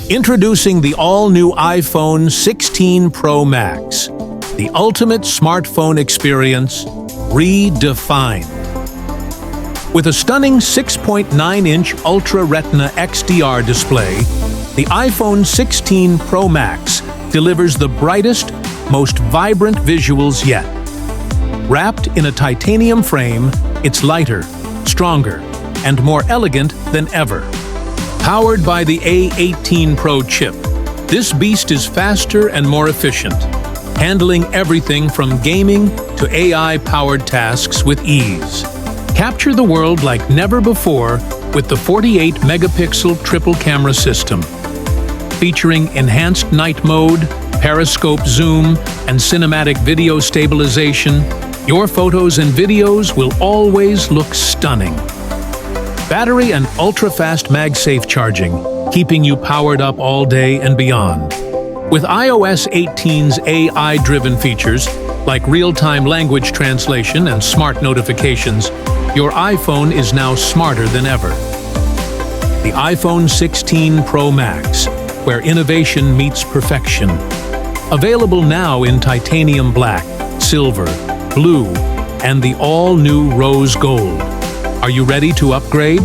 Introducing the all-new iPhone 16 Pro Max, the ultimate smartphone experience redefined. With a stunning 6.9-inch Ultra Retina XDR display, the iPhone 16 Pro Max delivers the brightest, most vibrant visuals yet. Wrapped in a titanium frame, it's lighter, stronger, and more elegant than ever. Powered by the A18 Pro chip, this beast is faster and more efficient, handling everything from gaming to AI-powered tasks with ease. Capture the world like never before with the 48-megapixel triple camera system. Featuring enhanced night mode, periscope zoom, and cinematic video stabilization, your photos and videos will always look stunning. Battery and ultra-fast MagSafe charging, keeping you powered up all day and beyond. With iOS 18's AI-driven features, like real-time language translation and smart notifications, your iPhone is now smarter than ever. The iPhone 16 Pro Max, where innovation meets perfection. Available now in titanium black, silver, blue, and the all-new rose gold. Are you ready to upgrade?